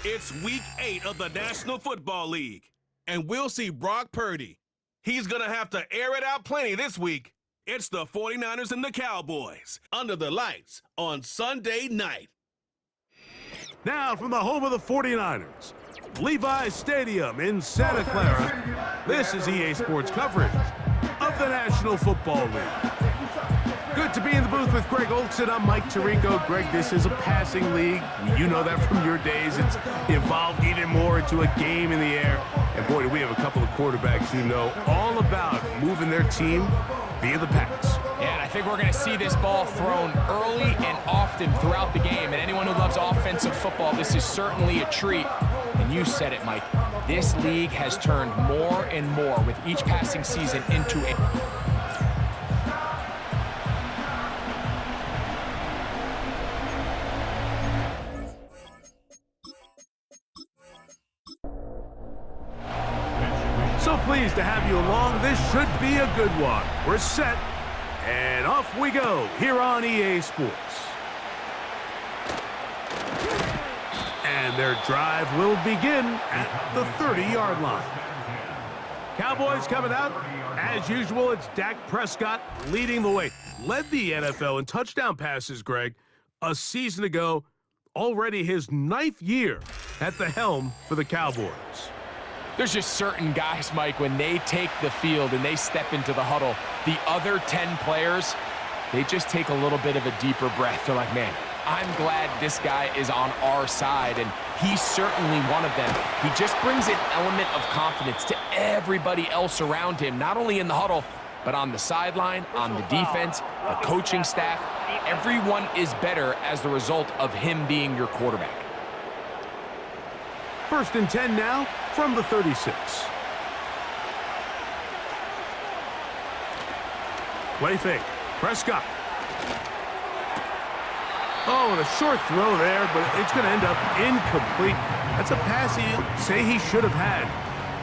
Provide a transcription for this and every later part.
It's Week 8 of the National Football League, and we'll see Brock Purdy. He's going to have to air it out plenty this week. It's the 49ers and the Cowboys under the lights on Sunday night. Now from the home of the 49ers, Levi's Stadium in Santa Clara, this is EA Sports coverage of the National Football League. Good to be in the booth with Greg Olson. I'm Mike Tirico. Greg, this is a passing league. You know that from your days. It's evolved even more into a game in the air. And boy, do we have a couple of quarterbacks who know all about moving their team via the pass. Yeah, and I think we're going to see this ball thrown early and often throughout the game. And anyone who loves offensive football, this is certainly a treat. And you said it, Mike. This league has turned more and more with each passing season into a... So pleased to have you along. This should be a good one. We're set, and off we go here on EA Sports. And their drive will begin at the 30-yard line. Cowboys coming out. As usual, it's Dak Prescott leading the way. Led the NFL in touchdown passes, Greg, a season ago. Already his 9th year at the helm for the Cowboys. There's just certain guys, Mike, when they take the field and they step into the huddle, the other 10 players, they just take a little bit of a deeper breath. They're like, man, I'm glad this guy is on our side, and he's certainly one of them. He just brings an element of confidence to everybody else around him, not only in the huddle, but on the sideline, on the defense, the coaching staff. Everyone is better as the result of him being your quarterback. 1st and 10 now from the 36. Play fake. Prescott. Oh, and a short throw there, but it's going to end up incomplete. That's a pass he'll say he should have had.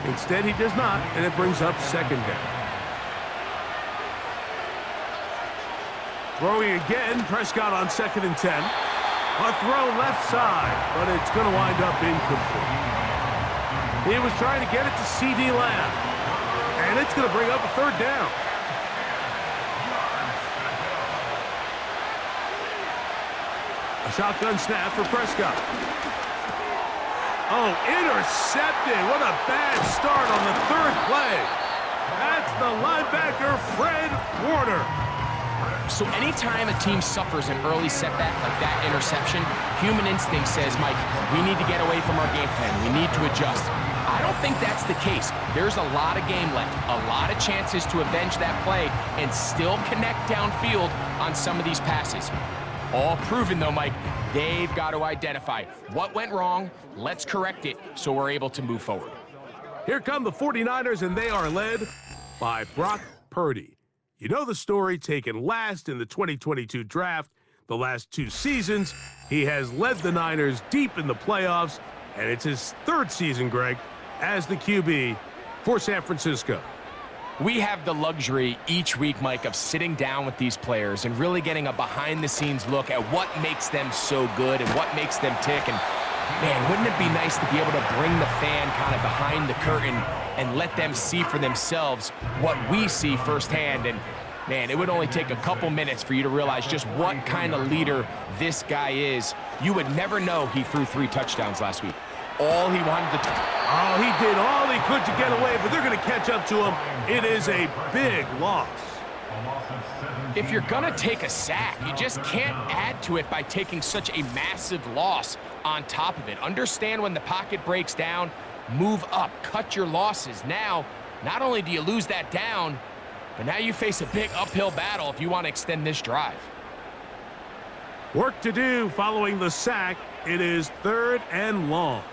Instead, he does not, and it brings up 2nd down. Throwing again, Prescott on 2nd and 10. A throw left side, but it's going to wind up incomplete. He was trying to get it to C.D. Lamb, and it's going to bring up a 3rd down. A shotgun snap for Prescott. Oh, intercepted. What a bad start on the 3rd play. That's the linebacker, Fred Warner. So anytime a team suffers an early setback like that interception, human instinct says, Mike, we need to get away from our game plan. We need to adjust. I don't think that's the case. There's a lot of game left, a lot of chances to avenge that play and still connect downfield on some of these passes. All proven, though, Mike, they've got to identify what went wrong, let's correct it so we're able to move forward. Here come the 49ers, and they are led by Brock Purdy. You know the story, taken last in the 2022 draft. The last 2 seasons, he has led the Niners deep in the playoffs, and it's his 3rd season, Greg, as the QB for San Francisco. We have the luxury each week, Mike, of sitting down with these players and really getting a behind-the-scenes look at what makes them so good and what makes them tick. And, man, wouldn't it be nice to be able to bring the fan kind of behind the curtain and let them see for themselves what we see firsthand? And, man, it would only take a couple minutes for you to realize just what kind of leader this guy is. You would never know he threw 3 touchdowns last week. All he wanted to do. Oh, he did all he could to get away, but they're going to catch up to him. It is a big loss. If you're going to take a sack, you just can't add to it by taking such a massive loss on top of it. Understand when the pocket breaks down, move up, cut your losses. Now, not only do you lose that down, but now you face a big uphill battle if you want to extend this drive. Work to do following the sack. It is 3rd and long.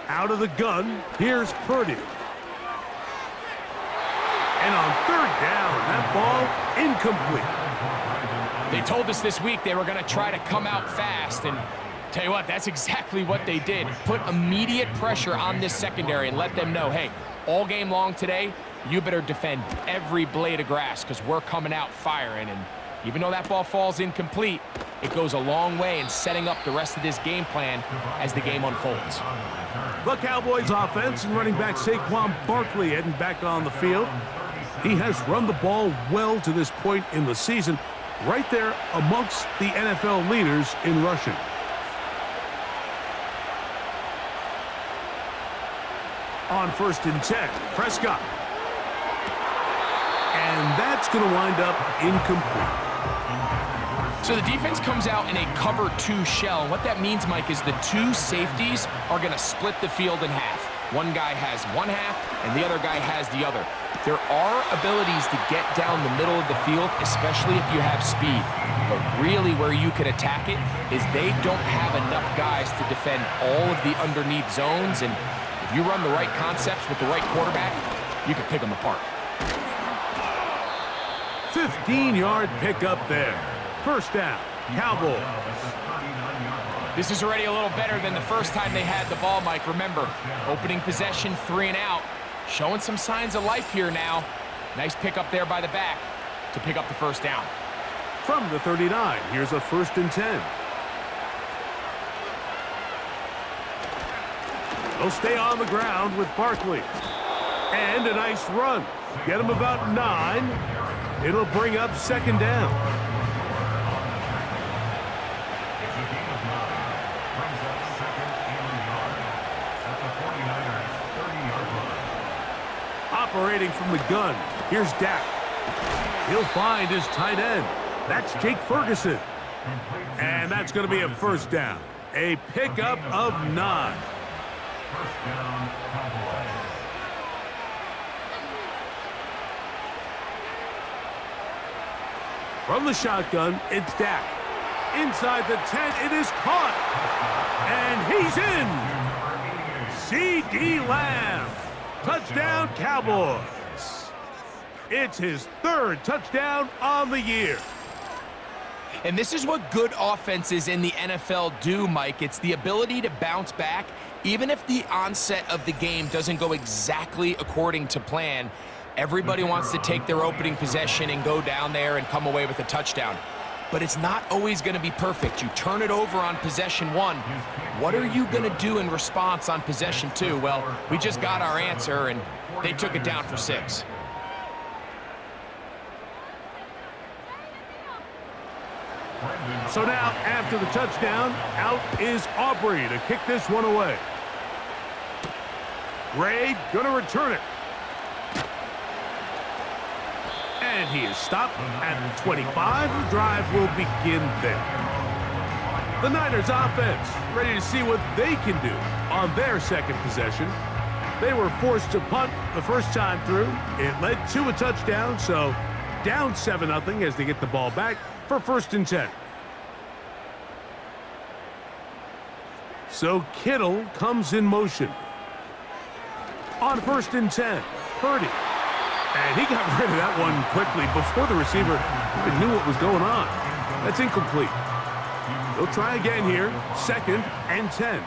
Out of the gun, here's Purdy. And on 3rd down, that ball incomplete. They told us this week they were going to try to come out fast, and tell you what, that's exactly what they did. Put immediate pressure on this secondary and let them know, hey, all game long today, you better defend every blade of grass because we're coming out firing. And Even though that ball falls incomplete, it goes a long way in setting up the rest of this game plan as the game unfolds. The Cowboys offense and running back Saquon Barkley heading back on the field. He has run the ball well to this point in the season, right there amongst the NFL leaders in rushing. On 1st and 10, Prescott. And that's going to wind up incomplete. So the defense comes out in a cover 2 shell. And what that means, Mike, is the 2 safeties are going to split the field in half. One guy has one half, and the other guy has the other. There are abilities to get down the middle of the field, especially if you have speed. But really where you can attack it is they don't have enough guys to defend all of the underneath zones. And if you run the right concepts with the right quarterback, you can pick them apart. 15-yard pickup there. 1st down, Cowboys. This is already a little better than the first time they had the ball, Mike. Remember, opening possession, 3 and out. Showing some signs of life here now. Nice pickup there by the back to pick up the 1st down. From the 39, here's a 1st and 10. They'll stay on the ground with Barkley. And a nice run. Get him about 9. It'll bring up 2nd down. Operating from the gun, here's Dak. He'll find his tight end. That's Jake Ferguson. And that's going to be a 1st down. A pickup of 9. From the shotgun, it's Dak. Inside the 10, it is caught. And he's in. C.D. Lamb. Touchdown, Cowboys. It's his 3rd touchdown on the year. And this is what good offenses in the NFL do, Mike. It's the ability to bounce back, even if the onset of the game doesn't go exactly according to plan. Everybody wants to take their opening possession and go down there and come away with a touchdown. But it's not always going to be perfect. You turn it over on possession 1. What are you going to do in response on possession 2? Well, we just got our answer, and they took it down for 6. So now, after the touchdown, out is Aubrey to kick this one away. Ray going to return it. And he is stopped at the 25. The drive will begin there. The Niners offense ready to see what they can do on their 2nd possession. They were forced to punt the first time through. It led to a touchdown, so down 7-0 as they get the ball back for 1st and 10. So Kittle comes in motion. On 1st and 10, Purdy. And he got rid of that one quickly before the receiver even knew what was going on. That's incomplete. They'll try again here. 2nd and 10.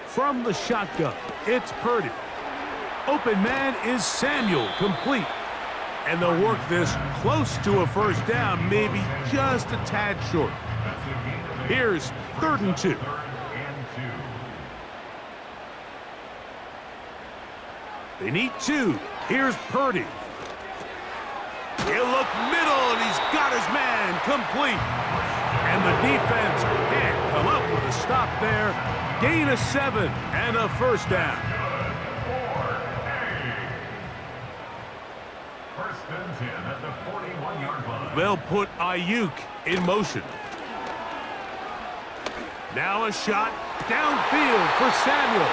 From the shotgun, it's Purdy. Open man is Samuel, complete. And they'll work this close to a 1st down, maybe just a tad short. Here's 3rd and 2. They need 2. Here's Purdy. He'll look middle, and he's got his man complete. And the defense can't come up with a stop there. Gain of 7 and a 1st down. 1st and 10 at the 41-yard line. They'll put Ayuk in motion. Now a shot downfield for Samuel.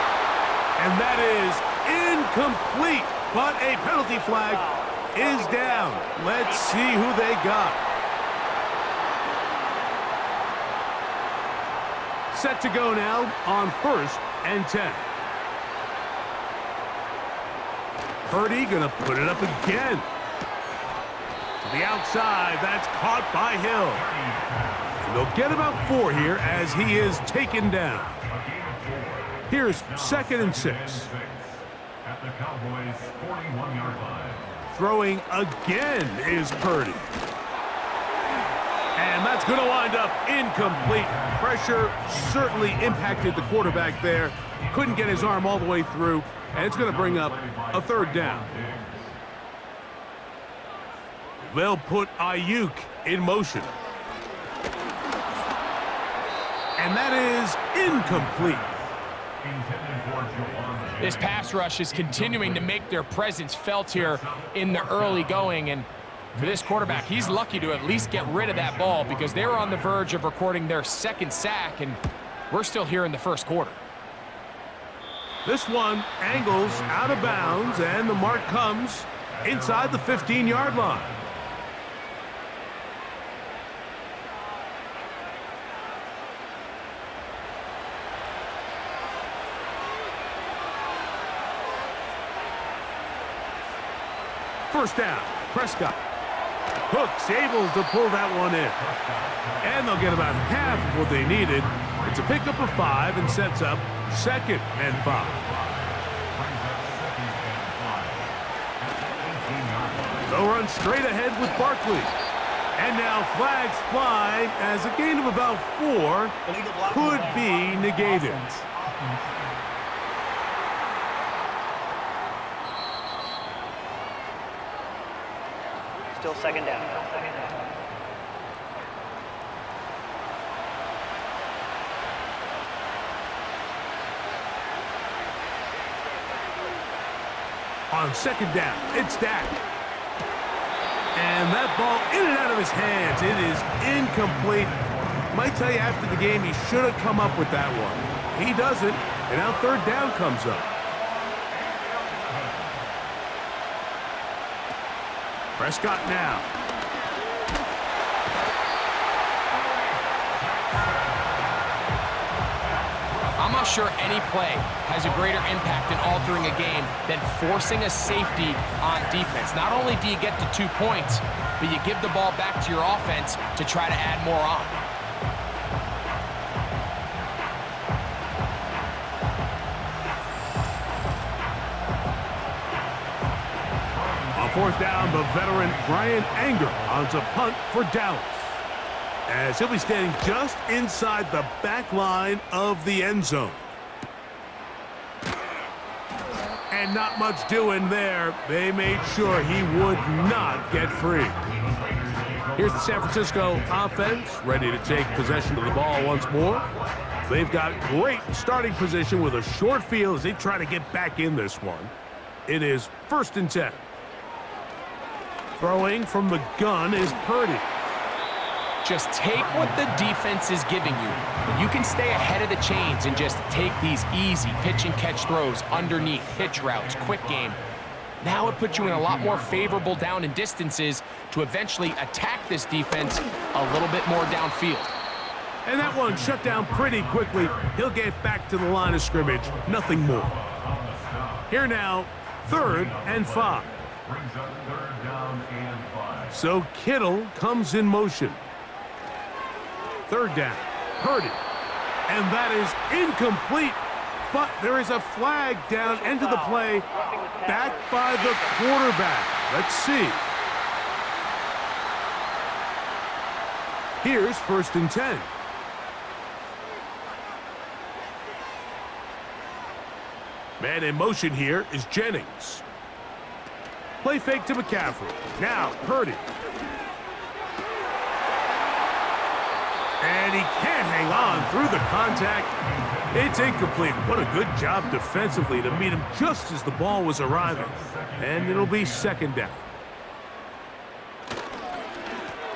And that is incomplete, but a penalty flag is down. Let's see who they got. Set to go now on 1st and 10. Purdy gonna put it up again. To the outside, that's caught by Hill. And they'll get about 4 here as he is taken down. Here's 2nd and 6. at the Cowboys' 41-yard line. Throwing again is Purdy. And that's going to wind up incomplete. Pressure certainly impacted the quarterback there. Couldn't get his arm all the way through, and it's going to bring up a third down. They'll put Ayuk in motion. And that is incomplete. This pass rush is continuing to make their presence felt here in the early going, and for this quarterback, he's lucky to at least get rid of that ball because they were on the verge of recording their second sack, and we're still here in the first quarter. This one angles out of bounds, and the mark comes inside the 15-yard line. First down, Prescott. Hook's able to pull that one in. And they'll get about half of what they needed. It's a pickup of 5 and sets up 2nd and 5. They'll run straight ahead with Barkley. And now flags fly as a gain of about 4 could be negated. Still second down. On second down, it's Dak. And that ball in and out of his hands. It is incomplete. Might tell you after the game he should have come up with that one. He doesn't, and now third down comes up. Prescott now. I'm not sure any play has a greater impact in altering a game than forcing a safety on defense. Not only do you get the 2 points, but you give the ball back to your offense to try to add more on. Fourth down, the veteran Brian Anger on to punt for Dallas, as he'll be standing just inside the back line of the end zone. And not much doing there. They made sure he would not get free. Here's the San Francisco offense, ready to take possession of the ball once more. They've got great starting position with a short field as they try to get back in this one. It is 1st and 10. Throwing from the gun is Purdy. Just take what the defense is giving you. And you can stay ahead of the chains and just take these easy pitch and catch throws underneath, hitch routes, quick game. Now it puts you in a lot more favorable down and distances to eventually attack this defense a little bit more downfield. And that one shut down pretty quickly. He'll get back to the line of scrimmage, nothing more. Here now, 3rd and 5. Brings up 3rd down and 5. So Kittle comes in motion. 3rd down, Purdy. And that is incomplete. But there is a flag down into the play, back by the quarterback. Let's see. Here's 1st and 10. Man in motion here is Jennings. Play fake to McCaffrey. Now Purdy. And he can't hang on through the contact. It's incomplete. What a good job defensively to meet him just as the ball was arriving. And it'll be 2nd down.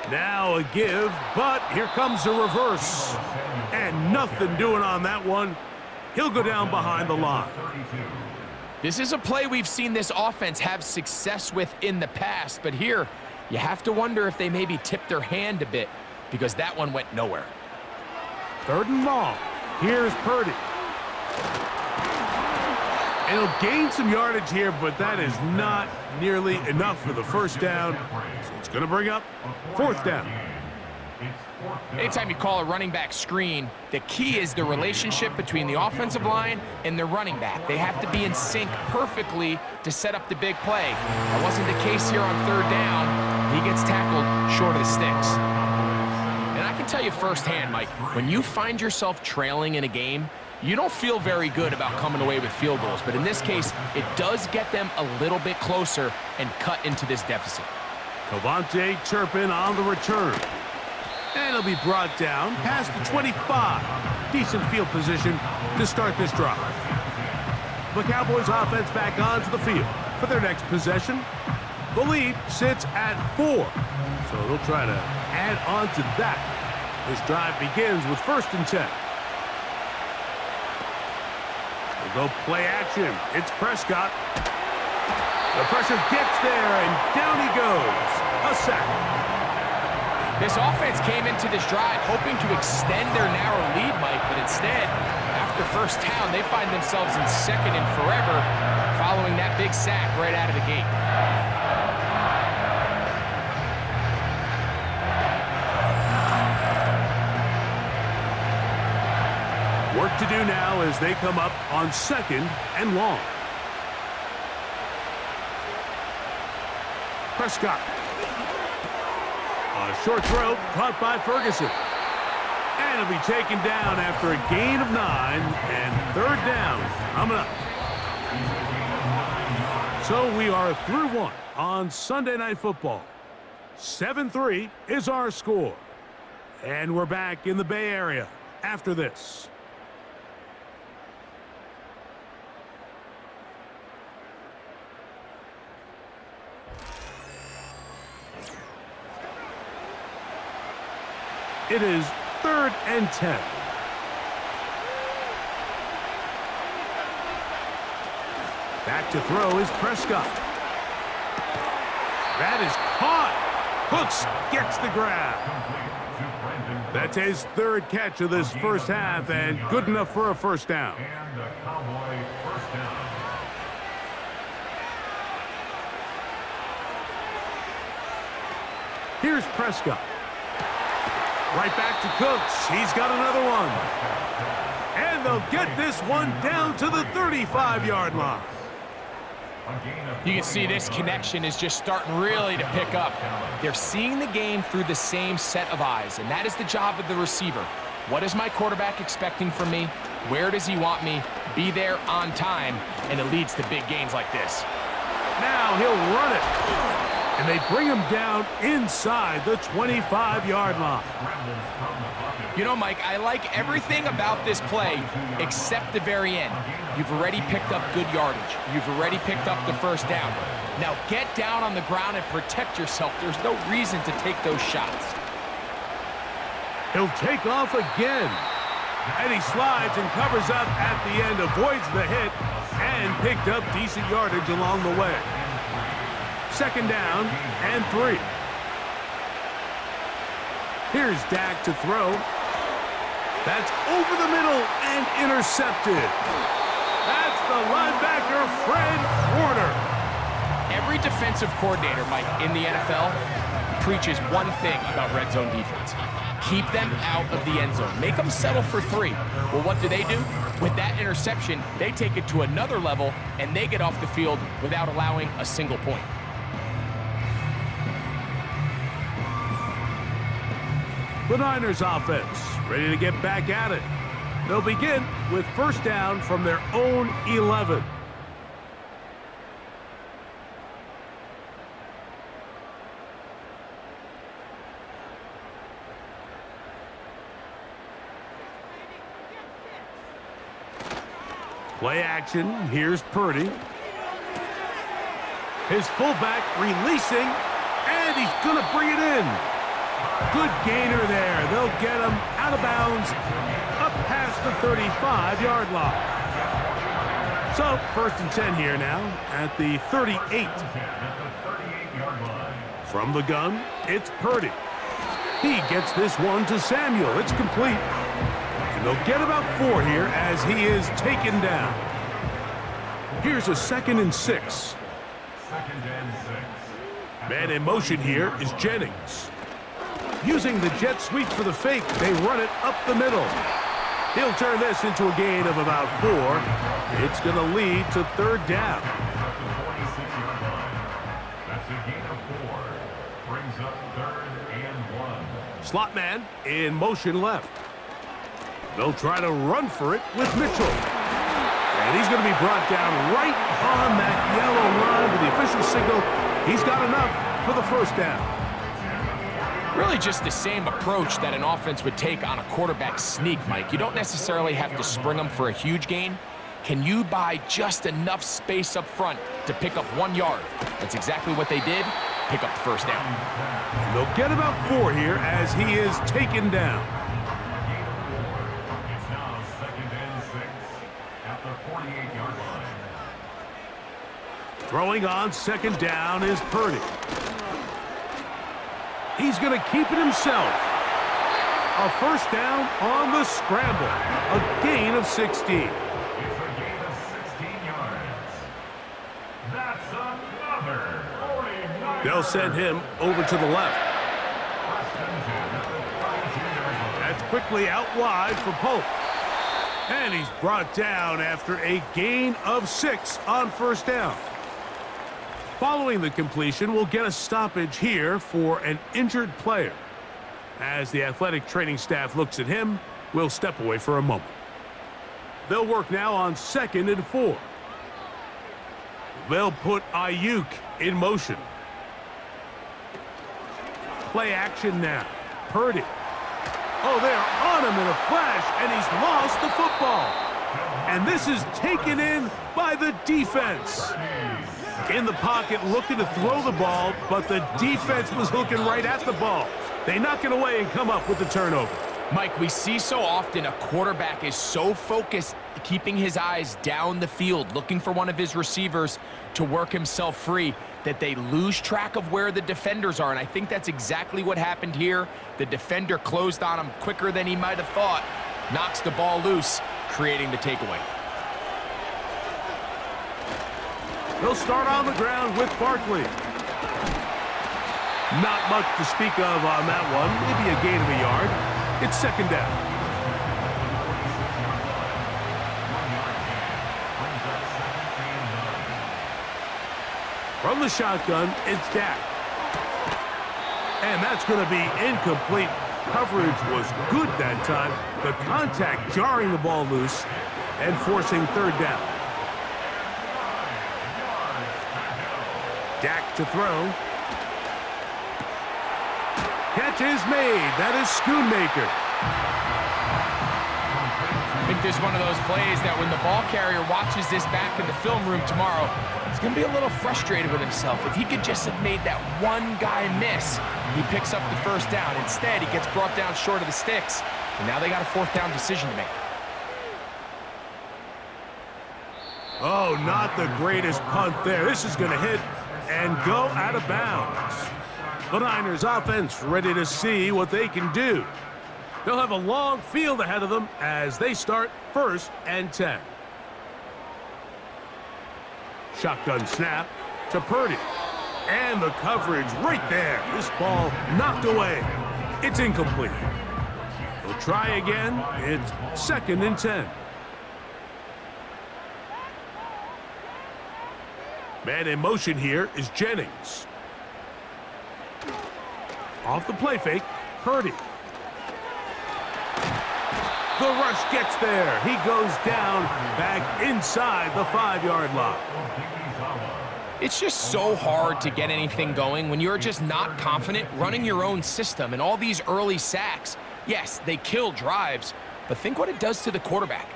Now a give, but here comes a reverse. And nothing doing on that one. He'll go down behind the line. This is a play we've seen this offense have success with in the past, but here you have to wonder if they maybe tipped their hand a bit because that one went nowhere. 3rd and long. Here's Purdy. And he'll gain some yardage here, but that is not nearly enough for the 1st down. So it's going to bring up 4th down. Anytime you call a running back screen, the key is the relationship between the offensive line and the running back. They have to be in sync perfectly to set up the big play. That wasn't the case here on third down. He gets tackled short of the sticks. And I can tell you firsthand, Mike, when you find yourself trailing in a game, you don't feel very good about coming away with field goals. But in this case, it does get them a little bit closer and cut into this deficit. Cavante Turpin on the return. And he'll be brought down past the 25. Decent field position to start this drive. The Cowboys offense back onto the field for their next possession. The lead sits at 4. So they'll try to add on to that. This drive begins with 1st and 10. They'll go play action. It's Prescott. The pressure gets there, and down he goes. A sack. This offense came into this drive hoping to extend their narrow lead, Mike, but instead, after first down, they find themselves in 2nd and forever following that big sack right out of the gate. Work to do now as they come up on 2nd and long. Prescott. A short throw caught by Ferguson. And it'll be taken down after a gain of 9 and 3rd down coming up. So we are through 1 on Sunday Night Football. 7-3 is our score. And we're back in the Bay Area after this. It is 3rd and 10. Back to throw is Prescott. That is caught. Hooks gets the grab. That's his 3rd catch of this first half and good enough for a first down. And a Cowboy first down. Here's Prescott. Right back to Cooks. He's got another one. And they'll get this one down to the 35-yard line. You can see this connection is just starting really to pick up. They're seeing the game through the same set of eyes, and that is the job of the receiver. What is my quarterback expecting from me? Where does he want me? Be there on time, and it leads to big gains like this. Now he'll run it. And they bring him down inside the 25-yard line. You know, Mike, I like everything about this play except the very end. You've already picked up good yardage. You've already picked up the first down. Now get down on the ground and protect yourself. There's no reason to take those shots. He'll take off again. And he slides and covers up at the end, avoids the hit, and picked up decent yardage along the way. 2nd down and 3. Here's Dak to throw. That's over the middle and intercepted. That's the linebacker, Fred Warner. Every defensive coordinator, Mike, in the NFL preaches one thing about red zone defense. Keep them out of the end zone. Make them settle for 3. Well, what do? With that interception, they take it to another level, and they get off the field without allowing a single point. The Niners offense ready to get back at it. They'll begin with 1st down from their own 11. Play action. Here's Purdy. His fullback releasing, and he's going to bring it in. Good gainer there. They'll get him out of bounds up past the 35-yard line. So 1st and 10 here now at the 38. From the gun, it's Purdy. He gets this one to Samuel. It's complete. And they'll get about 4 here as he is taken down. Here's a 2nd and 6. 2nd and 6. Man in motion here is Jennings. Using the jet sweep for the fake, they run it up the middle. He'll turn this into a gain of about 4. It's going to lead to third down. That's a gain of 4. Brings up 3rd and 1. Slot man in motion left. They'll try to run for it with Mitchell. And he's going to be brought down right on that yellow line with the official signal. He's got enough for the first down. Really just the same approach that an offense would take on a quarterback sneak, Mike. You don't necessarily have to spring them for a huge gain. Can you buy just enough space up front to pick up 1 yard? That's exactly what they did. Pick up the first down. And they'll get about 4 here as he is taken down. It's now 2nd and 6 at the 48-yard line. Throwing on second down is Purdy. He's going to keep it himself. A first down on the scramble. A gain of 16. It's a gain of 16 yards. That's another 49. They'll send him over to the left. That's quickly out wide for Pope. And he's brought down after a gain of 6 on first down. Following the completion, we'll get a stoppage here for an injured player. As the athletic training staff looks at him, we'll step away for a moment. They'll work now on 2nd and 4. They'll put Ayuk in motion. Play action now. Purdy. Oh, they're on him in a flash, and he's lost the football. And this is taken in by the defense. In the pocket, looking to throw the ball, but the defense was looking right at the ball. They knock it away and come up with the turnover. Mike, we see so often a quarterback is so focused, keeping his eyes down the field, looking for one of his receivers to work himself free, that they lose track of where the defenders are. And I think that's exactly what happened here. The defender closed on him quicker than he might have thought, knocks the ball loose, creating the takeaway. They'll start on the ground with Barkley. Not much to speak of on that one. Maybe a gain of a yard. It's second down. From the shotgun, it's Dak. And that's going to be incomplete. Coverage was good that time. The contact jarring the ball loose and forcing third down. Dak to throw. Catch is made. That is Schoonmaker. I think there's one of those plays that when the ball carrier watches this back in the film room tomorrow, he's going to be a little frustrated with himself. If he could just have made that one guy miss, he picks up the first down. Instead, he gets brought down short of the sticks, and now they got a fourth down decision to make. Oh, not the greatest punt there. This is going to hit and go out of bounds. The Niners offense ready to see what they can do. They'll have a long field ahead of them as they start 1st and 10. Shotgun snap to Purdy. And the coverage right there. This ball knocked away. It's incomplete. They'll try again. It's 2nd and 10. Man in motion here is Jennings. Off the play fake, Purdy. The rush gets there. He goes down back inside the 5-yard line. It's just so hard to get anything going when you're just not confident running your own system. And all these early sacks, yes, they kill drives, but think what it does to the quarterback.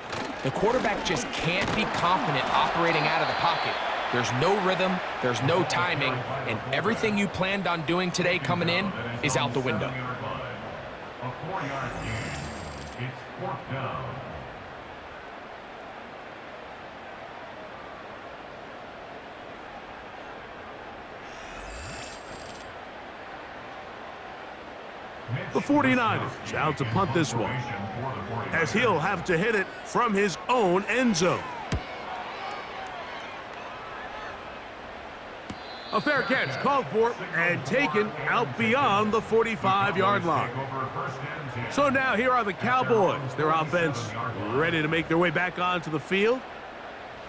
The quarterback just can't be confident operating out of the pocket. There's no rhythm, there's no timing, and everything you planned on doing today coming in is out the window. A 4-yard gain. It's 4th down. The 49ers out to punt this one, as he'll have to hit it from his own end zone. A fair catch called for and taken out beyond the 45-yard line. So now here are the Cowboys. Their offense ready to make their way back onto the field.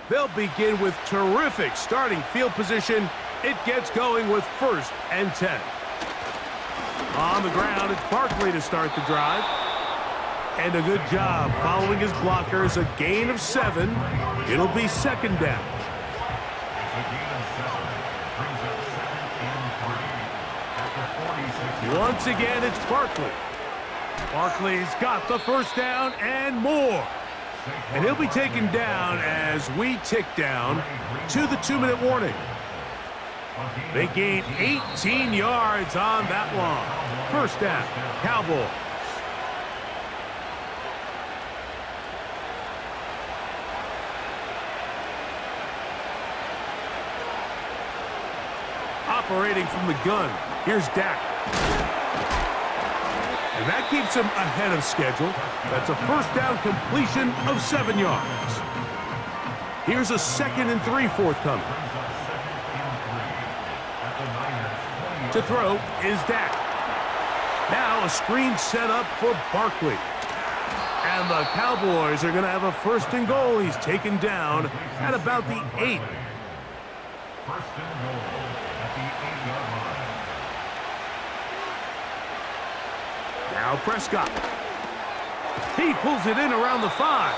They'll begin with terrific starting field position. It gets going with 1st and 10. On the ground, it's Barkley to start the drive. And a good job following his blockers. A gain of 7. It'll be 2nd down. Once again, it's Barkley. Barkley's got the 1st down and more. And he'll be taken down as we tick down to the 2-minute warning. They gain 18 yards on that long. 1st down, Cowboys. Operating from the gun, here's Dak. And that keeps him ahead of schedule. That's a 1st down completion of 7 yards. Here's a 2nd and 3 forthcoming. To throw is Dak. Now a screen set up for Barkley. And the Cowboys are going to have a 1st and goal. He's taken down at about the 8. 1st and goal at the 8-yard line. Now Prescott. He pulls it in around the 5.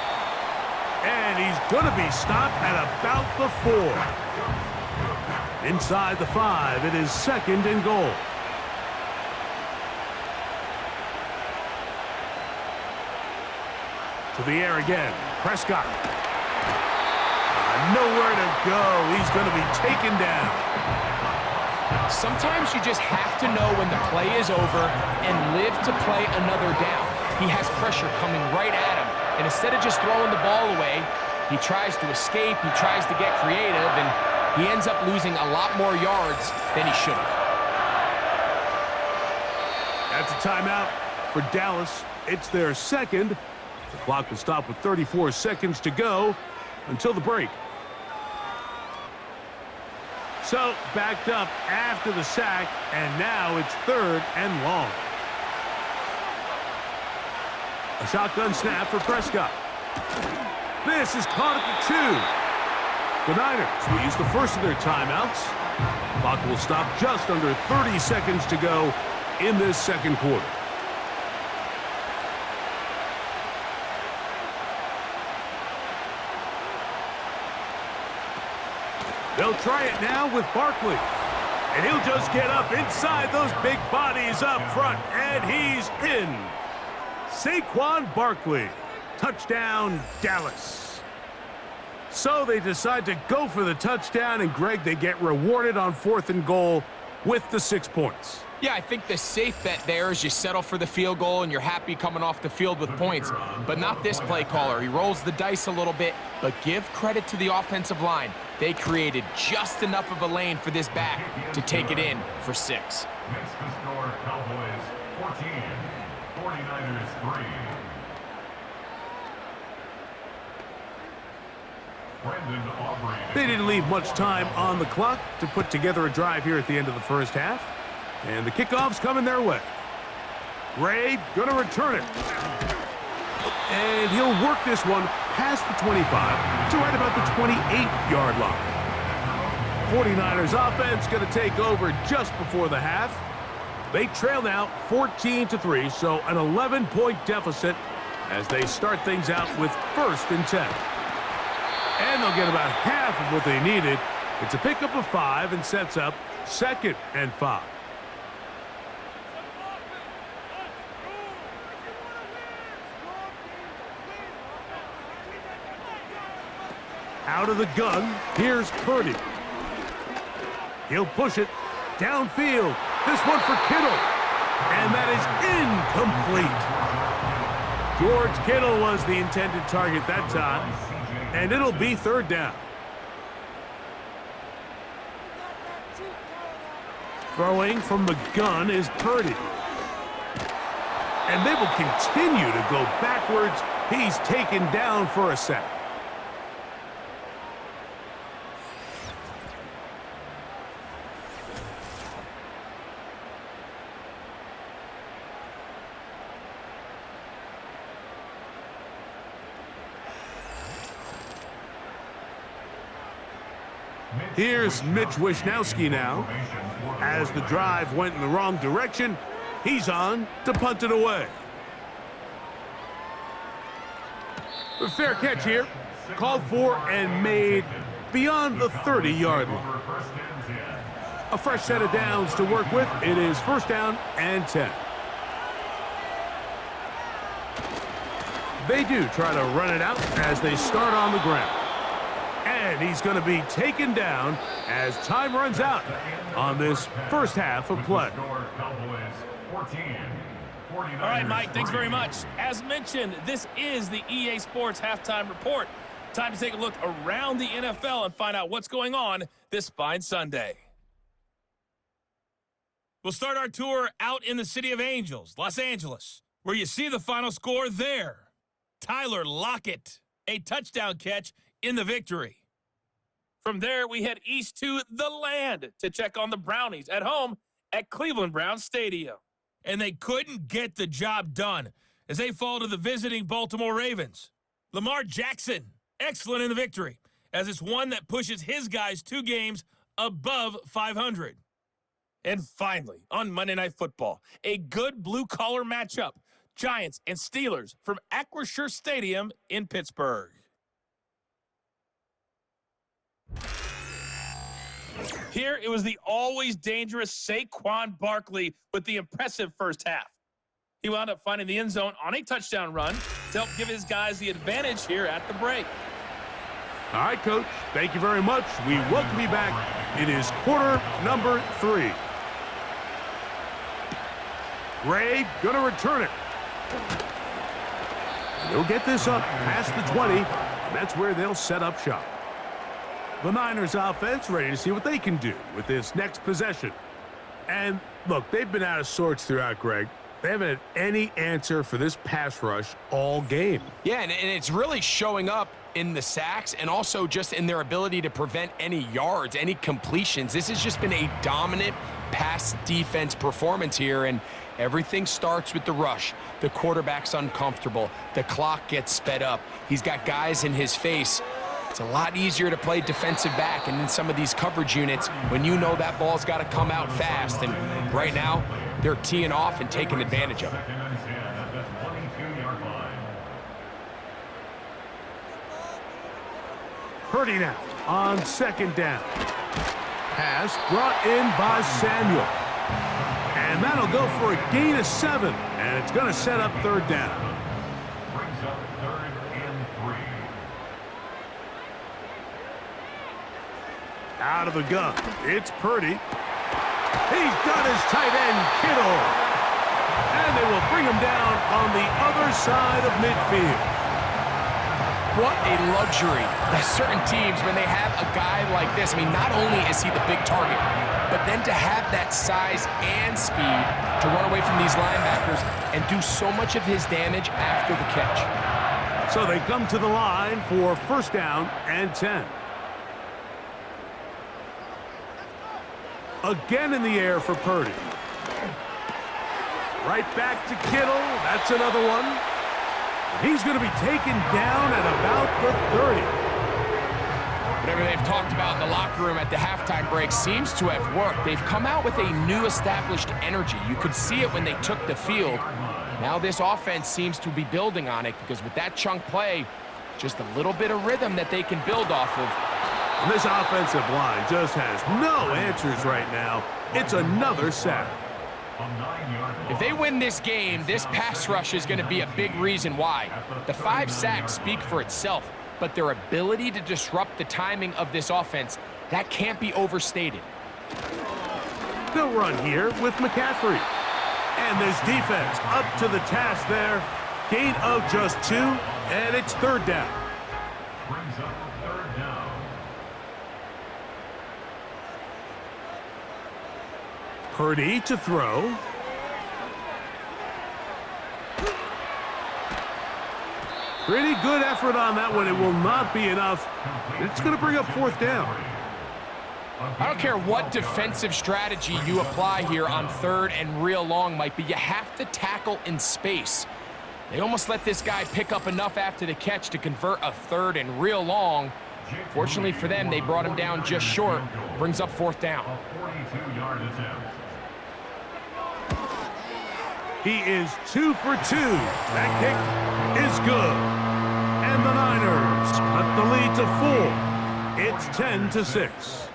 And he's going to be stopped at about the 4. Inside the 5, it is 2nd and goal. To the air again, Prescott. Nowhere to go. He's going to be taken down. Sometimes you just have to know when the play is over and live to play another down. He has pressure coming right at him, and instead of just throwing the ball away, he tries to escape, he tries to get creative, and he ends up losing a lot more yards than he should have. That's a timeout for Dallas. It's their 2nd. The clock will stop with 34 seconds to go until the break. So, backed up after the sack, and now it's 3rd and long. A shotgun snap for Prescott. This is caught at the 2. The Niners will use the 1st of their timeouts. The clock will stop just under 30 seconds to go in this 2nd quarter. They'll try it now with Barkley. And he'll just get up inside those big bodies up front. And he's in. Saquon Barkley. Touchdown, Dallas. So they decide to go for the touchdown. And, Greg, they get rewarded on 4th and goal with the 6 points. Yeah, I think the safe bet there is you settle for the field goal and you're happy coming off the field with points. But not this play caller. He rolls the dice a little bit, but give credit to the offensive line. They created just enough of a lane for this back to take it in for 6. Makes the score Cowboys 14, 49ers 3. Brendan Aubrey. They didn't leave much time on the clock to put together a drive here at the end of the 1st half. And the kickoff's coming their way. Ray going to return it. And he'll work this one past the 25 to right about the 28-yard line. 49ers offense going to take over just before the half. They trail now 14-3, so an 11-point deficit as they start things out with 1st and 10. And they'll get about half of what they needed. It's a pickup of 5 and sets up 2nd and 5. Out of the gun, here's Purdy. He'll push it downfield. This one for Kittle. And that is incomplete. George Kittle was the intended target that time. And it'll be 3rd down. Throwing from the gun is Purdy. And they will continue to go backwards. He's taken down for a sack. Here's Mitch Wisnowski now. As the drive went in the wrong direction, he's on to punt it away. A fair catch here. Called for and made beyond the 30-yard line. A fresh set of downs to work with. It is first down and 10. They do try to run it out as they start on the ground. And he's going to be taken down as time runs out on this first half of play. All right, Mike, thanks very much. As mentioned, this is the EA Sports Halftime Report. Time to take a look around the NFL and find out what's going on this fine Sunday. We'll start our tour out in the City of Angels, Los Angeles, where you see the final score there. Tyler Lockett, a touchdown catch in the victory. From there, we head east to the land to check on the Brownies at home at Cleveland Browns Stadium. And they couldn't get the job done as they fall to the visiting Baltimore Ravens. Lamar Jackson, excellent in the victory, as it's one that pushes his guys 2 games above 500. And finally, on Monday Night Football, a good blue-collar matchup, Giants and Steelers from Acrisure Stadium in Pittsburgh. Here, it was the always dangerous Saquon Barkley with the impressive first half. He wound up finding the end zone on a touchdown run to help give his guys the advantage here at the break. All right, Coach. Thank you very much. We welcome you back. It is quarter number 3. Gray going to return it. He'll get this up past the 20. And that's where they'll set up shop. The Niners offense ready to see what they can do with this next possession. And look, they've been out of sorts throughout, Greg. They haven't had any answer for this pass rush all game. Yeah, and it's really showing up in the sacks and also just in their ability to prevent any yards, any completions. This has just been a dominant pass defense performance here, and everything starts with the rush. The quarterback's uncomfortable. The clock gets sped up. He's got guys in his face. It's a lot easier to play defensive back, and in some of these coverage units, when you know that ball's got to come out fast, and right now, they're teeing off and taking advantage of it. Purdy now on second down. Pass brought in by Samuel. And that'll go for a gain of 7, and it's going to set up third down. Brings up 3rd and 3. Out of the gun, it's Purdy. He's got his tight end, Kittle. And they will bring him down on the other side of midfield. What a luxury that certain teams, when they have a guy like this, I mean, not only is he the big target, but then to have that size and speed to run away from these linebackers and do so much of his damage after the catch. So they come to the line for first down and 10. Again in the air for Purdy. Right back to Kittle. That's another one. He's going to be taken down at about the 30. Whatever they've talked about in the locker room at the halftime break seems to have worked. They've come out with a new established energy. You could see it when they took the field. Now this offense seems to be building on it because with that chunk play, just a little bit of rhythm that they can build off of. And this offensive line just has no answers right now. It's another sack. If they win this game, this pass rush is going to be a big reason why. The 5 sacks speak for itself, but their ability to disrupt the timing of this offense, that can't be overstated. They'll run here with McCaffrey. And this defense up to the task there. Gain of just 2, and it's third down. Brings up 3rd down. Purdy to throw. Pretty good effort on that one. It will not be enough. It's going to bring up fourth down. I don't care what defensive strategy you apply here on 3rd and real long, Mike, but you have to tackle in space. They almost let this guy pick up enough after the catch to convert a 3rd and real long. Fortunately for them, they brought him down just short. Brings up 4th down. A 42-yard attempt. He is 2 for 2. That kick is good. And the Niners cut the lead to 4. It's 10-6.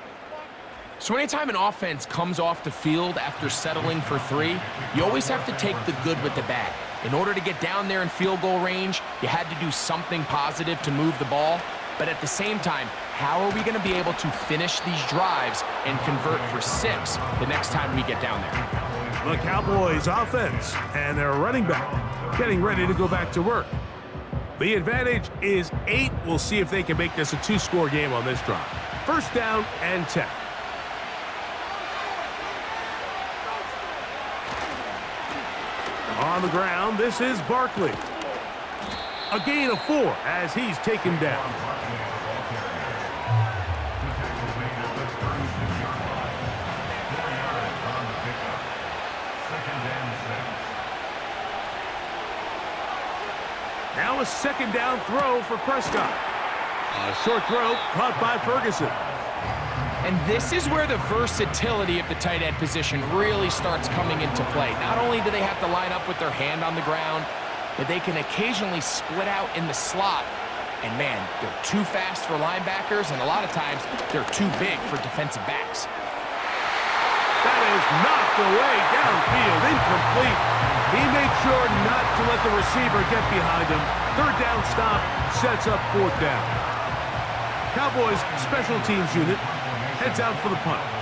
So anytime an offense comes off the field after settling for 3, you always have to take the good with the bad. In order to get down there in field goal range, you had to do something positive to move the ball. But at the same time, how are we going to be able to finish these drives and convert for 6 the next time we get down there? The Cowboys offense and their running back getting ready to go back to work. The advantage is 8. We'll see if they can make this a 2-score game on this drive. 1st down and 10. On the ground, this is Barkley. A gain of 4 as he's taken down. Now a 2nd down throw for Prescott. A short throw caught by Ferguson. And this is where the versatility of the tight end position really starts coming into play. Not only do they have to line up with their hand on the ground, but they can occasionally split out in the slot. And man, they're too fast for linebackers, and a lot of times they're too big for defensive backs. That is knocked away downfield, incomplete. He made sure not to let the receiver get behind him. 3rd down stop sets up 4th down. Cowboys special teams unit heads out for the punt.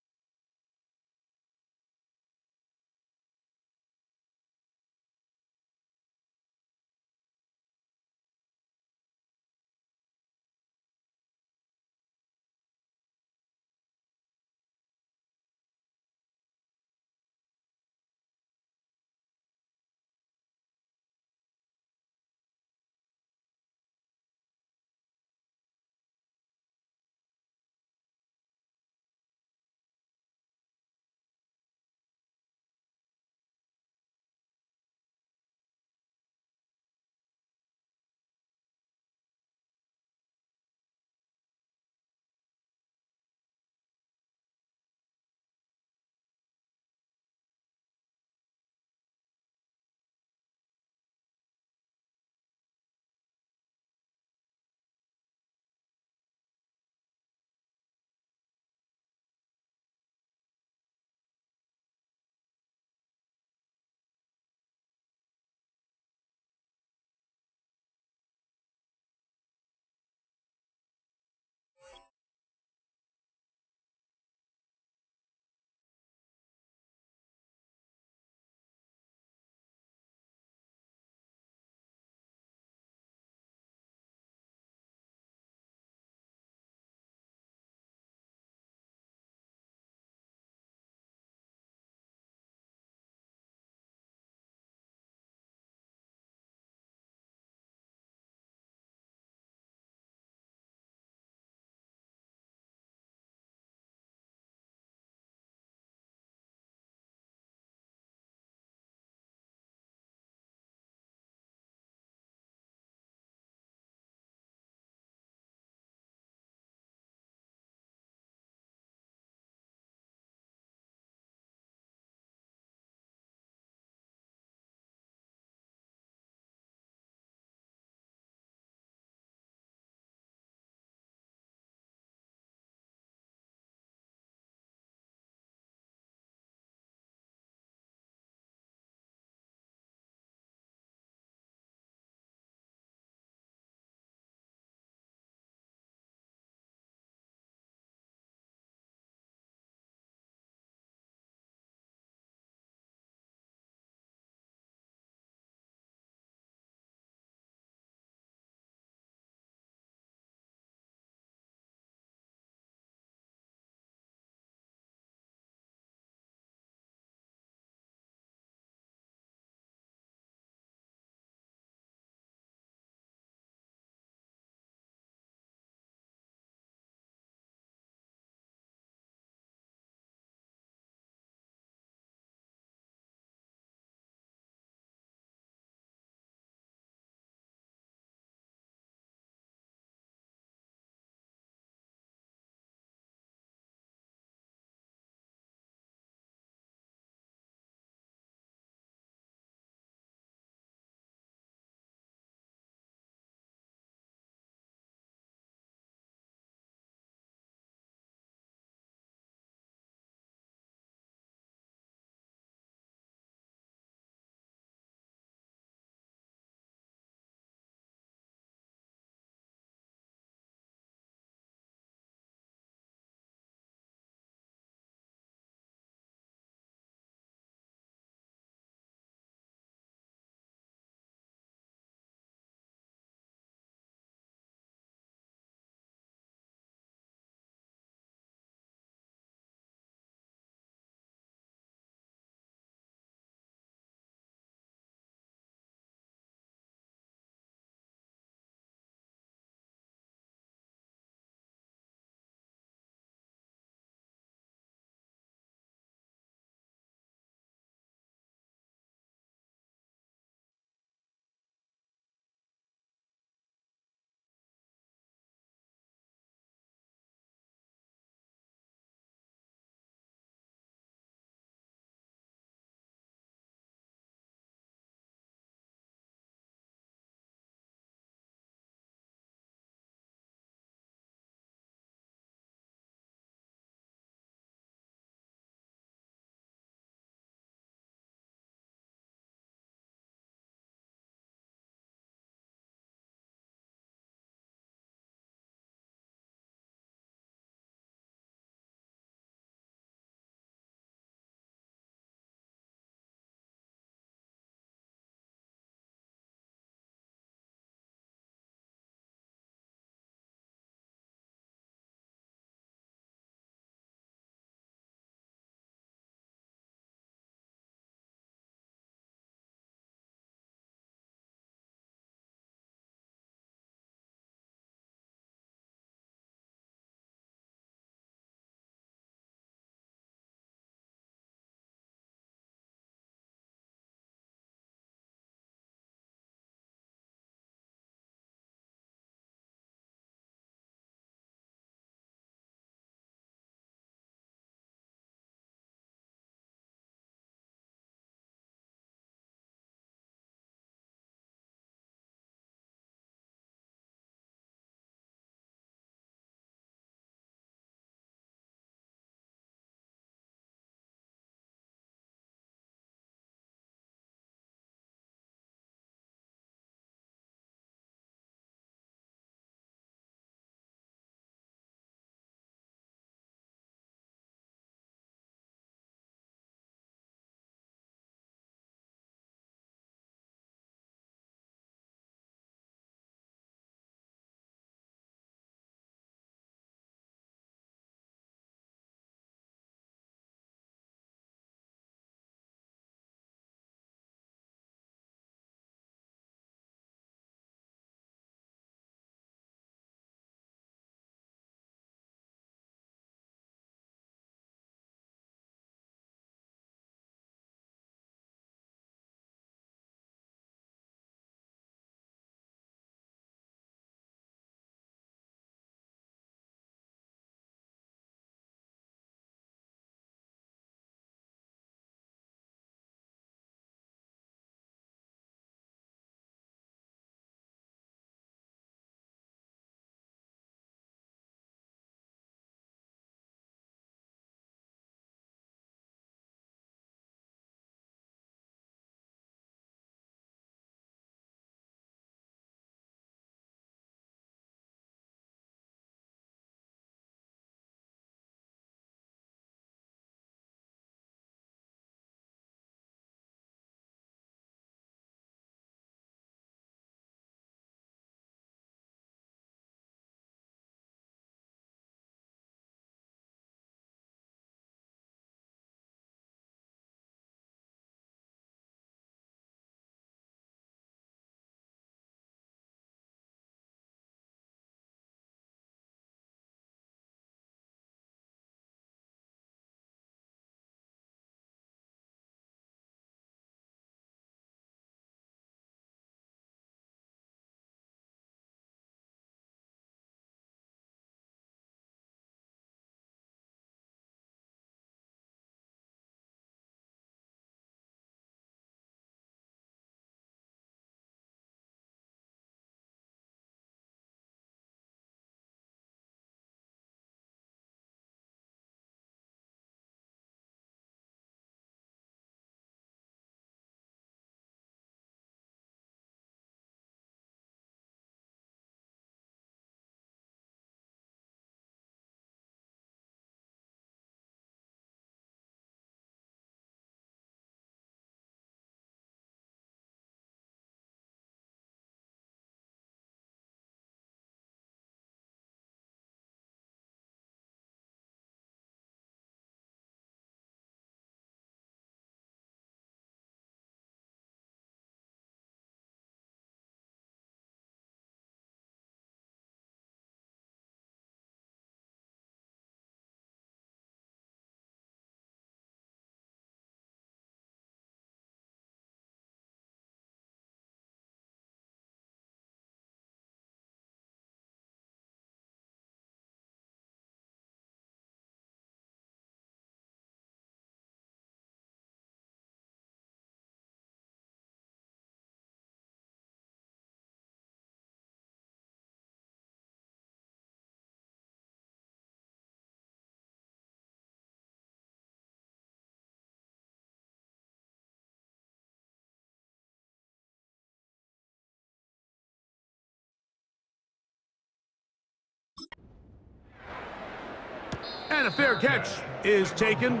And a fair catch is taken.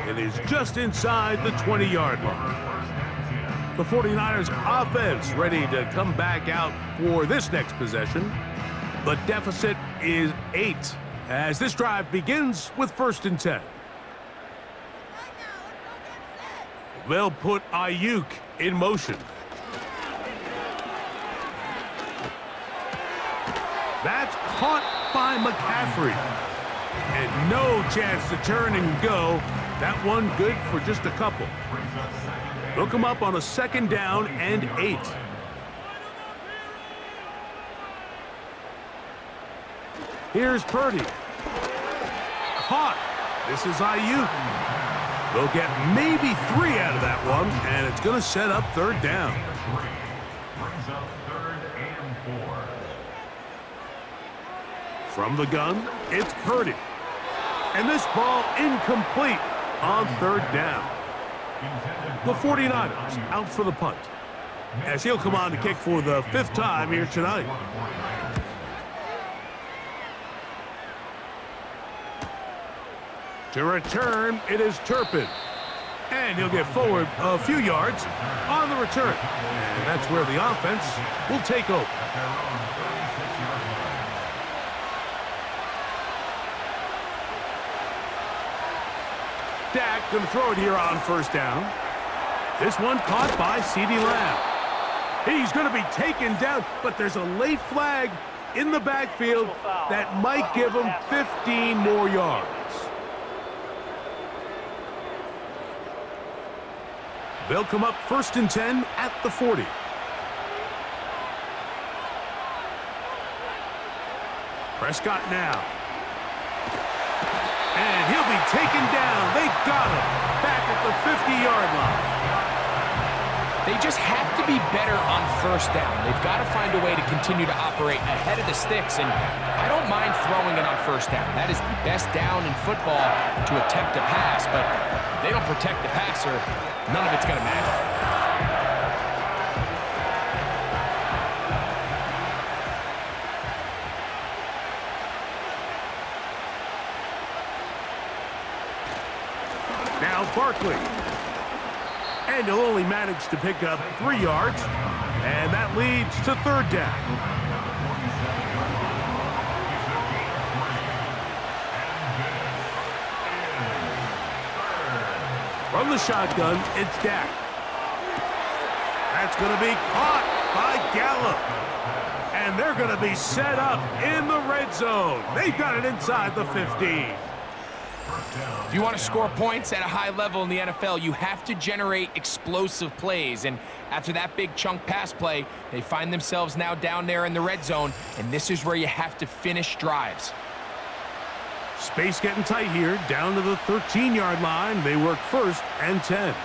It is just inside the 20-yard line. The 49ers offense ready to come back out for this next possession. The deficit is 8 as this drive begins with 1st and 10. They'll put Ayuk in motion. That's caught by McCaffrey. And no chance to turn and go. That one good for just a couple. They'll come up on a 2nd down and 8. Here's Purdy. Caught. This is Ayuk. They'll get maybe 3 out of that one, and it's going to set up 3rd down. Brings up 3rd and 4. From the gun, it's Purdy. And this ball incomplete on 3rd down. The 49ers out for the punt, as he'll come on to kick for the 5th time here tonight. To return, it is Turpin. And he'll get forward a few yards on the return. And that's where the offense will take over. Dak going to throw it here on 1st down. This one caught by CeeDee Lamb. He's going to be taken down, but there's a late flag in the backfield that might give him 15 more yards. They'll come up 1st and 10 at the 40. Prescott now. And he'll be taken down. They got him back at the 50-yard line. They just have to be better on 1st down. They've got to find a way to continue to operate ahead of the sticks, and I don't mind throwing it on 1st down. That is the best down in football to attempt a pass, but if they don't protect the passer, none of it's going to matter. Now Barkley. And he'll only manage to pick up 3 yards. And that leads to 3rd down. From the shotgun, it's Dak. That's going to be caught by Gallup. And they're going to be set up in the red zone. They've got it inside the 15. If you want to score points at a high level in the NFL, you have to generate explosive plays. And after that big chunk pass play, they find themselves now down there in the red zone, and this is where you have to finish drives. Space getting tight here, down to the 13-yard line. They work 1st and 10.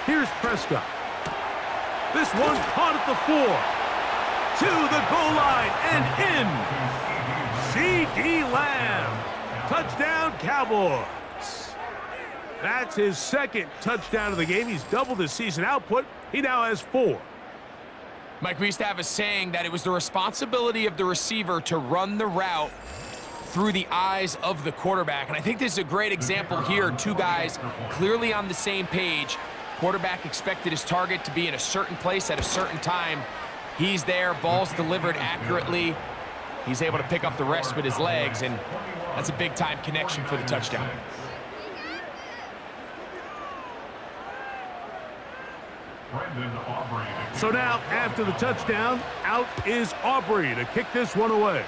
Here's Prescott. This one caught at the 4. To the goal line and in. CeeDee Lamb. Touchdown, Cowboys. That's his 2nd touchdown of the game. He's doubled his season output. He now has 4. Mike, we used to have a saying that it was the responsibility of the receiver to run the route through the eyes of the quarterback. And I think this is a great example here. 2 guys clearly on the same page. Quarterback expected his target to be in a certain place at a certain time. He's there, ball's delivered accurately. He's able to pick up the rest with his legs, and that's a big-time connection for the touchdown. So now, after the touchdown, out is Aubrey to kick this one away.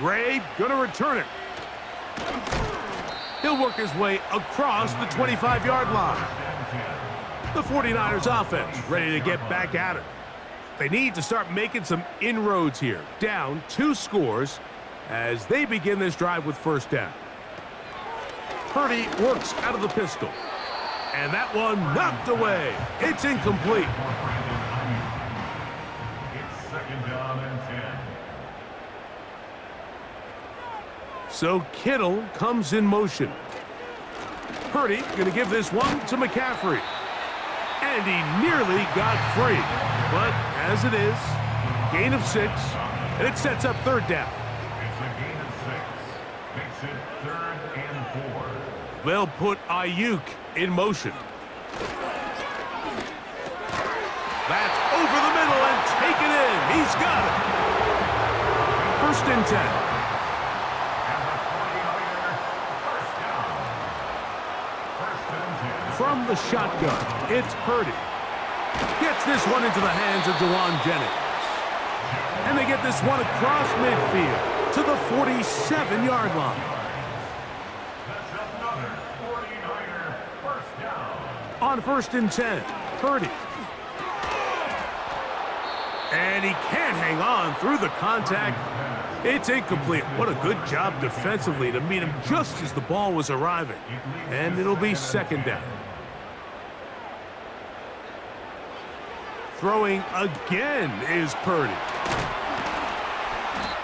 Ray gonna return it. He'll work his way across the 25-yard line. The 49ers offense ready to get back at it. They need to start making some inroads here. Down 2 scores as they begin this drive with 1st down. Purdy works out of the pistol. And that one knocked away. It's incomplete. It's 2nd down and 10. So Kittle comes in motion. Purdy going to give this one to McCaffrey. And he nearly got free. But as it is, gain of 6, and it sets up third down. It's a gain of 6. Makes it 3rd and 4. They'll put Ayuk in motion. That's over the middle and taken in. He's got it. 1st and 10. And the 49er, first down. 1st and 10. From the shotgun, it's Purdy. Gets this one into the hands of Jawan Jennings. And they get this one across midfield to the 47-yard line. That's another 49er, first down. On 1st and 10, Purdy. And he can't hang on through the contact. It's incomplete. What a good job defensively to meet him just as the ball was arriving. And it'll be 2nd down. Throwing again is Purdy.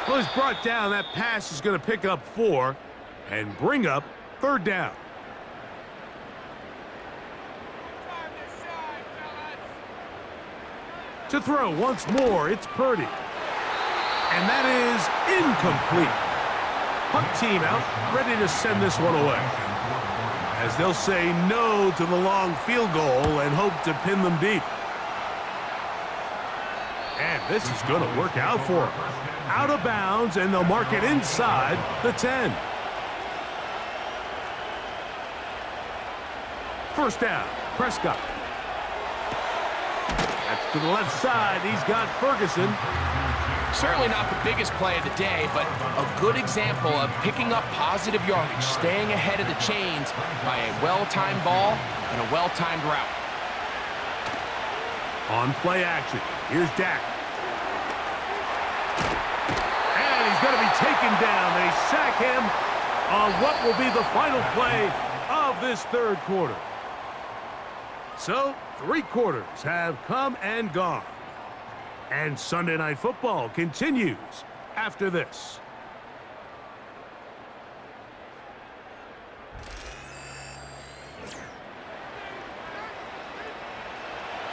Well, he's brought down. That pass is going to pick up 4 and bring up 3rd down. To throw once more, it's Purdy. And that is incomplete. Punt team out, ready to send this one away. As they'll say no to the long field goal and hope to pin them deep. And this is going to work out for them. Out of bounds, and they'll mark it inside the 10. 1st down, Prescott. That's to the left side. He's got Ferguson. Certainly not the biggest play of the day, but a good example of picking up positive yardage, staying ahead of the chains by a well-timed ball and a well-timed route. On play action, here's Dak. And he's going to be taken down. They sack him on what will be the final play of this 3rd quarter. So, 3 quarters have come and gone. And Sunday Night Football continues after this.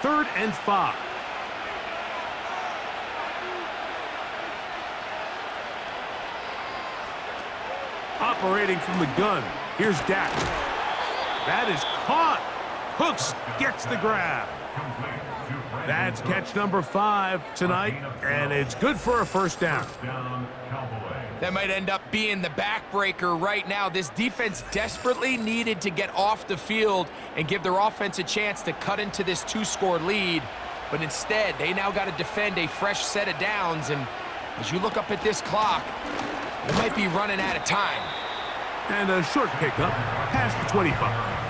Third and 5. Operating from the gun, here's Dak. That is caught. Hooks gets the grab. That's catch number 5 tonight, and it's good for a 1st down. That might end up being the backbreaker right now. This defense desperately needed to get off the field and give their offense a chance to cut into this 2-score lead. But instead, they now got to defend a fresh set of downs. And as you look up at this clock, they might be running out of time. And a short pickup past the 25.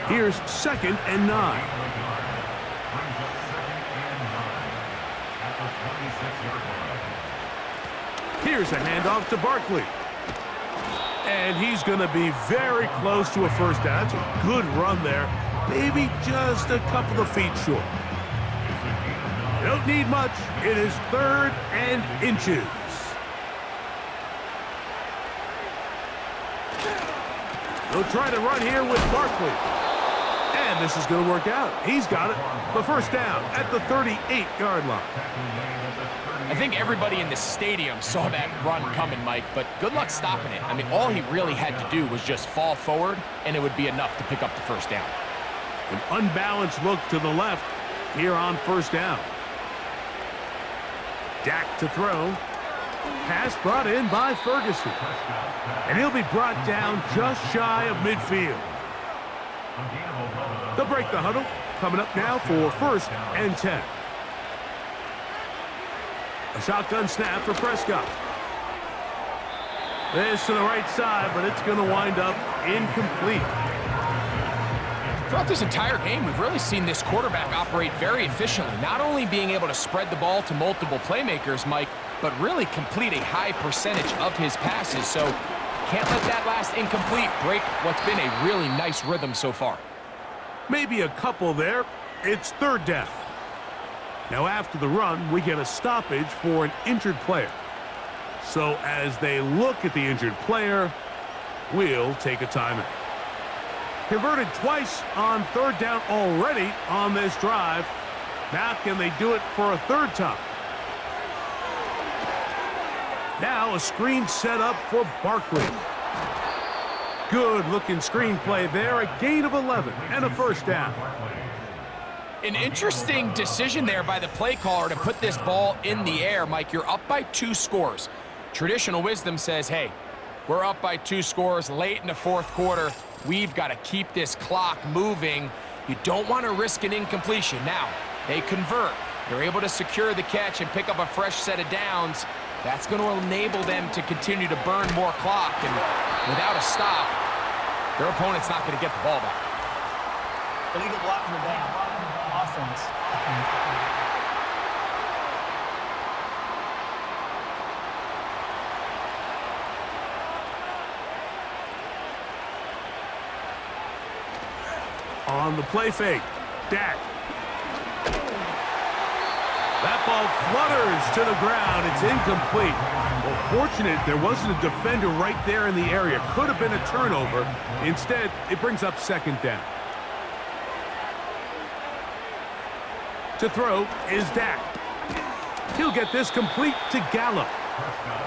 Here's 2nd and 9. Here's a handoff to Barkley. And he's going to be very close to a 1st down. That's a good run there. Maybe just a couple of feet short. Don't need much. It is 3rd and inches. They'll try to run here with Barkley. And this is going to work out. He's got it. The 1st down at the 38-yard line. I think everybody in the stadium saw that run coming, Mike, but good luck stopping it. I mean, all he really had to do was just fall forward, and it would be enough to pick up the 1st down. An unbalanced look to the left here on 1st down. Dak to throw. Pass brought in by Ferguson. And he'll be brought down just shy of midfield. They'll break the huddle. Coming up now for 1st and 10. A shotgun snap for Prescott. This to the right side, but it's going to wind up incomplete. Throughout this entire game, we've really seen this quarterback operate very efficiently, not only being able to spread the ball to multiple playmakers, Mike, but really complete a high percentage of his passes. So can't let that last incomplete break what's been a really nice rhythm so far. Maybe a couple there. It's 3rd down. Now after the run, we get a stoppage for an injured player. So as they look at the injured player, we'll take a timeout. Converted twice on 3rd down already on this drive. Now can they do it for a third time? Now a screen set up for Barkley. Good looking screenplay there. A gain of 11 and a first down. An interesting decision there by the play caller to put this ball in the air. Mike, you're up by 2 scores. Traditional wisdom says, hey, we're up by 2 scores late in the fourth quarter. We've got to keep this clock moving. You don't want to risk an incompletion. Now, they convert. They're able to secure the catch and pick up a fresh set of downs. That's going to enable them to continue to burn more clock. And without a stop, their opponent's not going to get the ball back. Illegal blocking the down. Offense. On the play fake, Dak. That ball flutters to the ground. It's incomplete. Well, fortunate there wasn't a defender right there in the area. Could have been a turnover. Instead, it brings up second down. To throw is Dak. He'll get this complete to Gallup.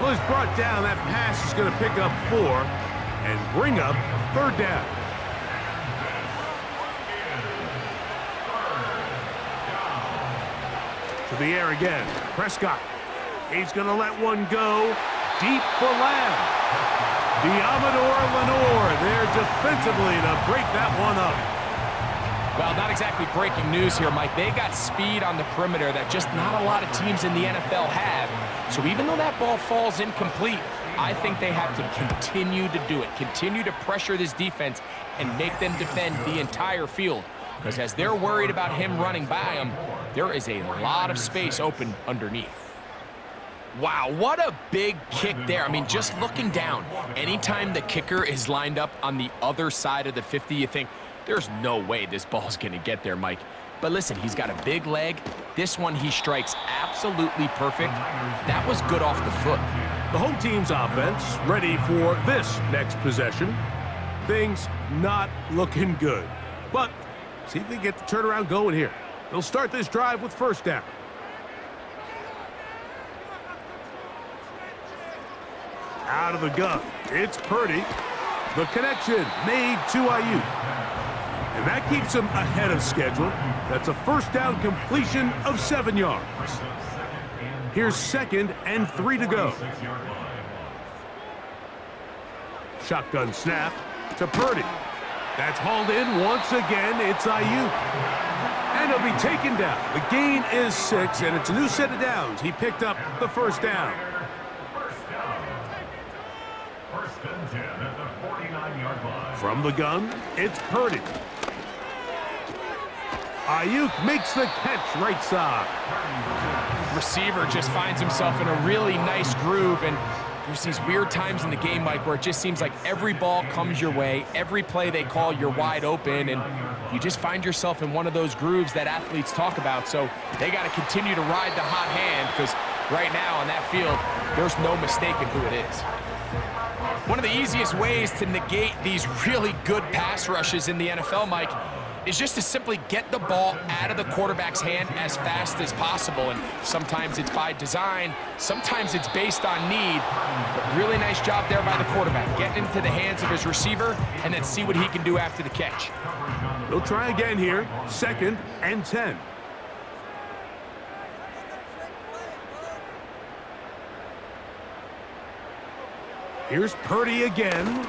Well, he's brought down. That pass is going to pick up 4 and bring up third down. To the air again. Prescott. He's going to let one go. Deep for Lamb. Diamador Lenore there defensively to break that one up. Well, not exactly breaking news here, Mike. They got speed on the perimeter that just not a lot of teams in the NFL have. So even though that ball falls incomplete, I think they have to continue to do it. Continue to pressure this defense and make them defend the entire field. Because as they're worried about him running by them, there is a lot of space open underneath. Wow, what a big kick there. I mean, just looking down, anytime the kicker is lined up on the other side of the 50, you think, there's no way this ball's going to get there, Mike. But listen, he's got a big leg. This one he strikes absolutely perfect. That was good off the foot. The home team's offense ready for this next possession. Things not looking good. But see if they get the turnaround going here. They'll start this drive with first down. Out of the gun, it's Purdy. The connection made to Ayuk. And that keeps him ahead of schedule. That's a first down completion of 7 yards. Here's 2nd and 3 to go. Shotgun snap to Purdy. That's hauled in once again. It's Ayuk. And he'll be taken down. The gain is 6, and it's a new set of downs. He picked up the first down. First and 10 at the 49-yard line. From the gun, it's Purdy. Ayuk makes the catch right side. Receiver just finds himself in a really nice groove, and there's these weird times in the game, Mike, where it just seems like every ball comes your way, every play they call, you're wide open, and you just find yourself in one of those grooves that athletes talk about. So they got to continue to ride the hot hand, because right now on that field, there's no mistaking who it is. One of the easiest ways to negate these really good pass rushes in the NFL, Mike, is just to simply get the ball out of the quarterback's hand as fast as possible. And sometimes it's by design, sometimes it's based on need. But really nice job there by the quarterback, getting into the hands of his receiver, and then see what he can do after the catch. They'll try again here, 2nd and 10. Here's Purdy again.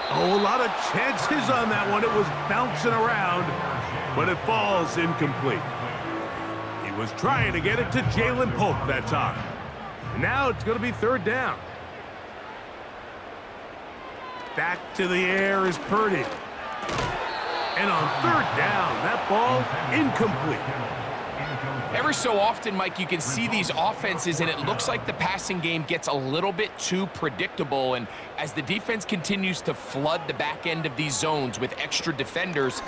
Oh, a lot of chances on that one. It was bouncing around, but it falls incomplete. He was trying to get it to Jalen Polk that time. And now it's going to be third down. Back to the air is Purdy. And on third down, that ball incomplete. Every so often, Mike, you can see these offenses, and it looks like the passing game gets a little bit too predictable. And as the defense continues to flood the back end of these zones with extra defenders,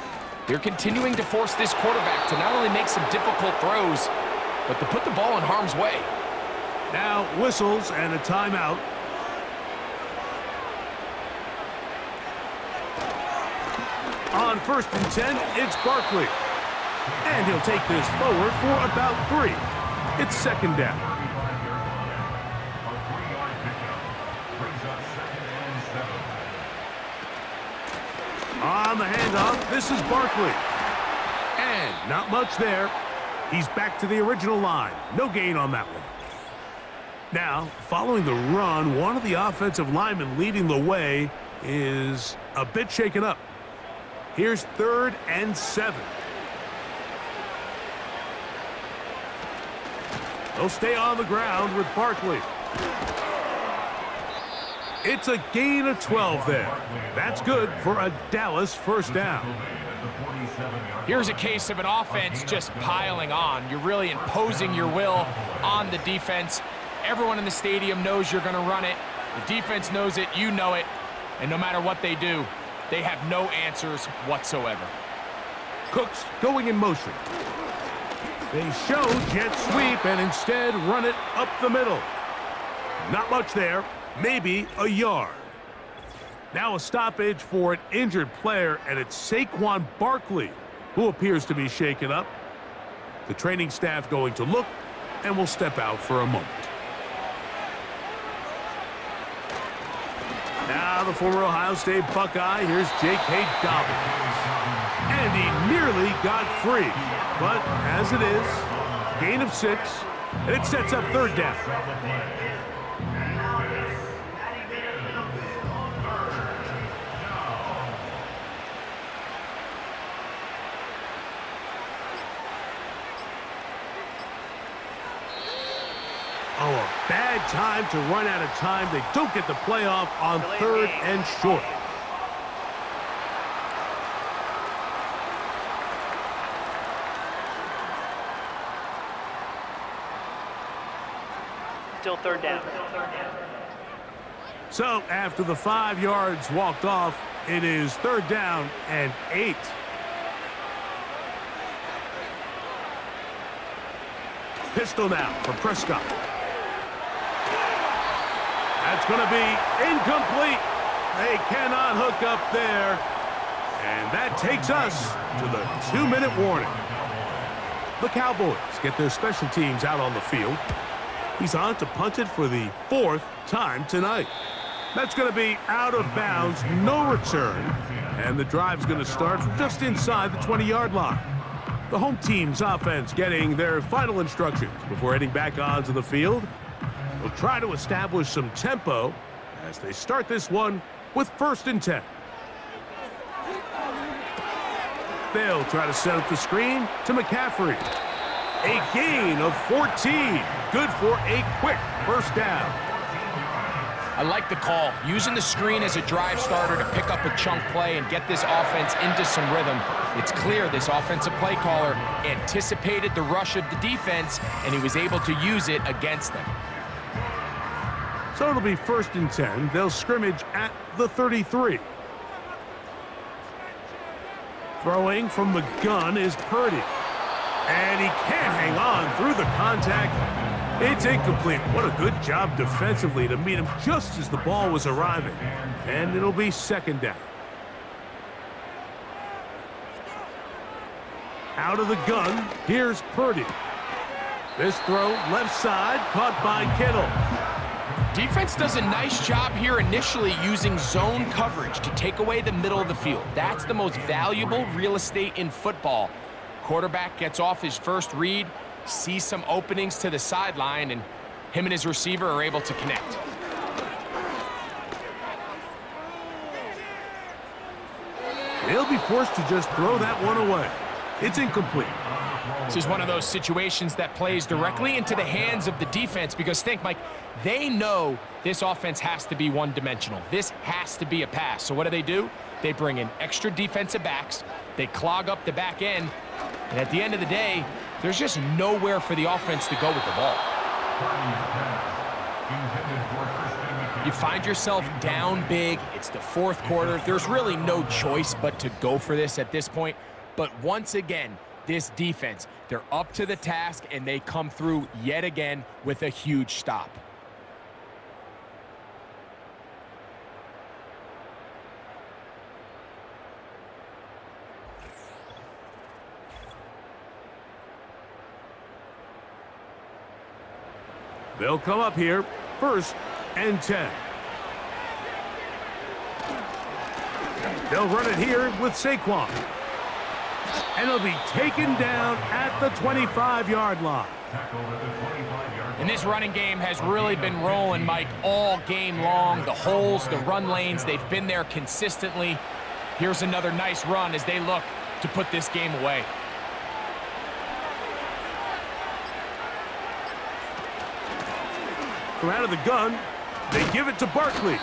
they're continuing to force this quarterback to not only make some difficult throws, but to put the ball in harm's way. Now whistles and a timeout. On 1st and 10, it's Barkley. And he'll take this forward for about 3. It's second down. A 3-yard pickup brings up 2nd and 7. On the handoff, this is Barkley. And not much there. He's back to the original line. No gain on that one. Now, following the run, one of the offensive linemen leading the way is a bit shaken up. Here's 3rd and 7. They'll stay on the ground with Barkley. It's a gain of 12 there. That's good for a Dallas first down. Here's a case of an offense just piling on. You're really imposing your will on the defense. Everyone in the stadium knows you're going to run it. The defense knows it, you know it. And no matter what they do, they have no answers whatsoever. Cooks going in motion. They show jet sweep and instead run it up the middle. Not much there, maybe a yard. Now a stoppage for an injured player, and it's Saquon Barkley who appears to be shaken up. The training staff going to look and will step out for a moment. Now the former Ohio State Buckeye, here's Jake Hayes-Dobbins. And he nearly got free, but as it is, gain of 6, and it sets up 3rd down. Oh, a bad time to run out of time. They don't get the playoff on 3rd and short. Still 3rd down. So after the 5 yards walked off, it is 3rd down and 8. Pistol now for Prescott. That's going to be incomplete. They cannot hook up there. And that takes us to the 2-minute warning. The Cowboys get their special teams out on the field. He's on to punt it for the 4th time tonight. That's going to be out of bounds, no return. And the drive's going to start just inside the 20-yard line. The home team's offense getting their final instructions before heading back onto the field. They'll try to establish some tempo as they start this one with 1st and 10. They'll try to set up the screen to McCaffrey. A gain of 14. Good for a quick 1st down. I like the call, using the screen as a drive starter to pick up a chunk play and get this offense into some rhythm. It's clear this offensive play caller anticipated the rush of the defense, and he was able to use it against them. So it'll be 1st and 10. They'll scrimmage at the 33. Throwing from the gun is Purdy. And he can't hang on through the contact. It's incomplete. What a good job defensively to meet him just as the ball was arriving. And it'll be 2nd down. Out of the gun, here's Purdy. This throw left side, caught by Kittle. Defense does a nice job here initially using zone coverage to take away the middle of the field. That's the most valuable real estate in football. Quarterback gets off his first read, sees some openings to the sideline, and him and his receiver are able to connect. They'll be forced to just throw that one away. It's incomplete. This is one of those situations that plays directly into the hands of the defense because think, Mike, they know this offense has to be one-dimensional. This has to be a pass. So what do? They bring in extra defensive backs. They clog up the back end. And at the end of the day, there's just nowhere for the offense to go with the ball. You find yourself down big. It's the 4th quarter. There's really no choice but to go for this at this point. But once again, this defense, they're up to the task, and they come through yet again with a huge stop. They'll come up here, 1st and 10. They'll run it here with Saquon. And he'll be taken down at the 25-yard line. And this running game has really been rolling, Mike, all game long. The holes, the run lanes, they've been there consistently. Here's another nice run as they look to put this game away. From out of the gun, they give it to Barkley.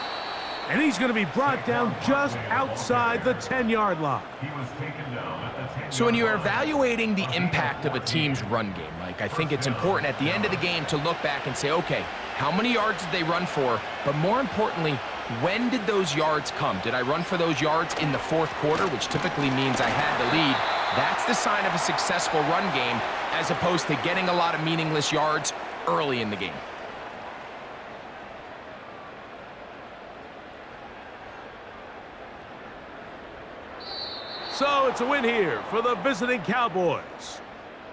And he's going to be brought down just outside the 10-yard line. So when you're evaluating the impact of a team's run game, Mike, I think it's important at the end of the game to look back and say, okay, how many yards did they run for? But more importantly, when did those yards come? Did I run for those yards in the 4th quarter, which typically means I had the lead? That's the sign of a successful run game, as opposed to getting a lot of meaningless yards early in the game. So it's a win here for the visiting Cowboys.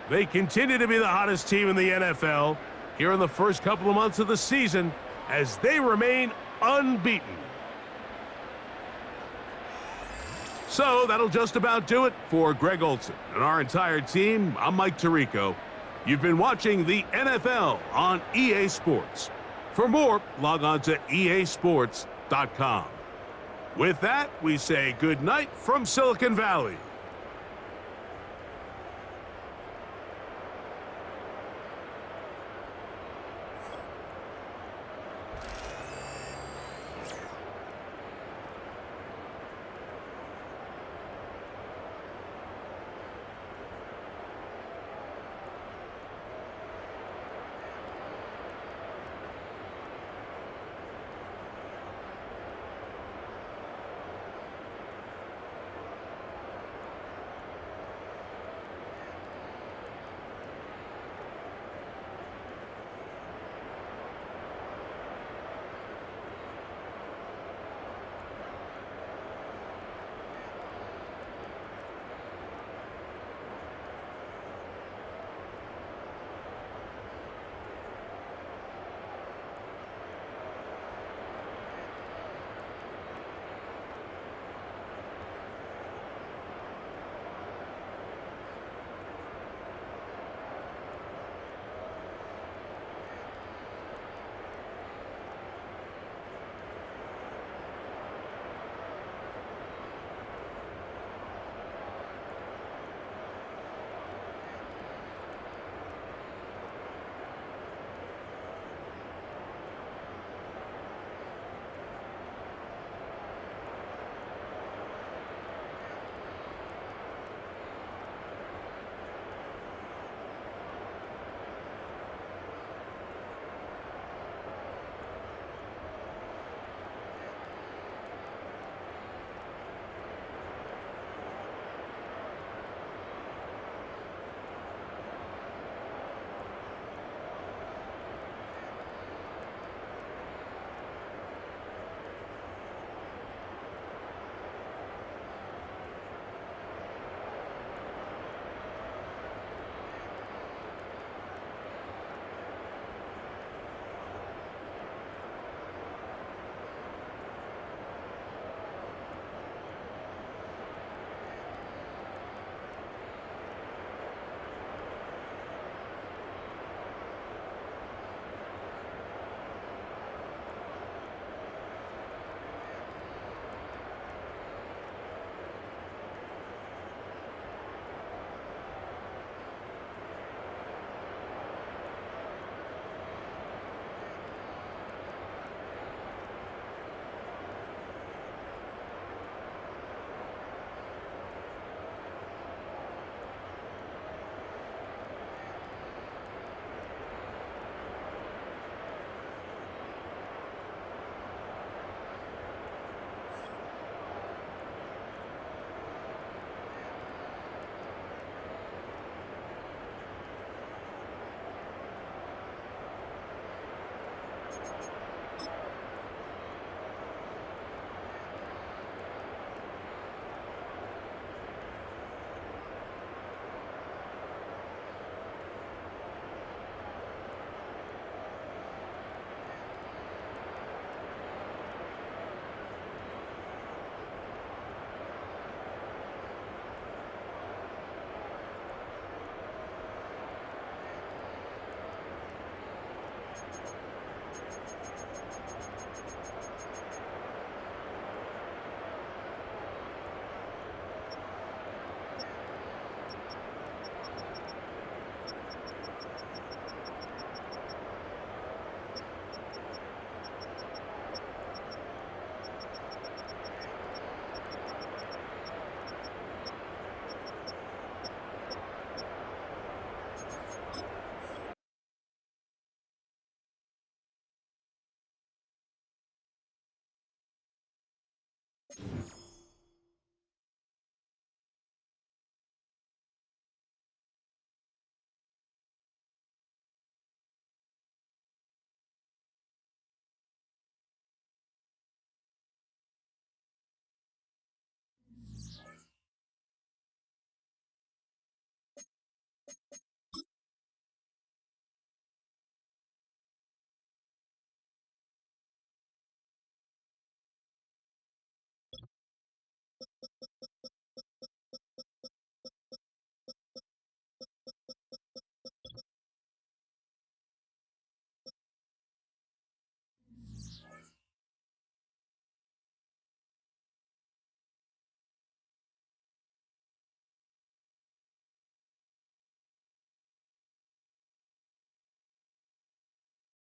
They continue to be the hottest team in the NFL here in the first couple of months of the season as they remain unbeaten. So that'll just about do it for Greg Olson and our entire team. I'm Mike Tirico. You've been watching the NFL on EA Sports. For more, log on to easports.com. With that, we say good night from Silicon Valley.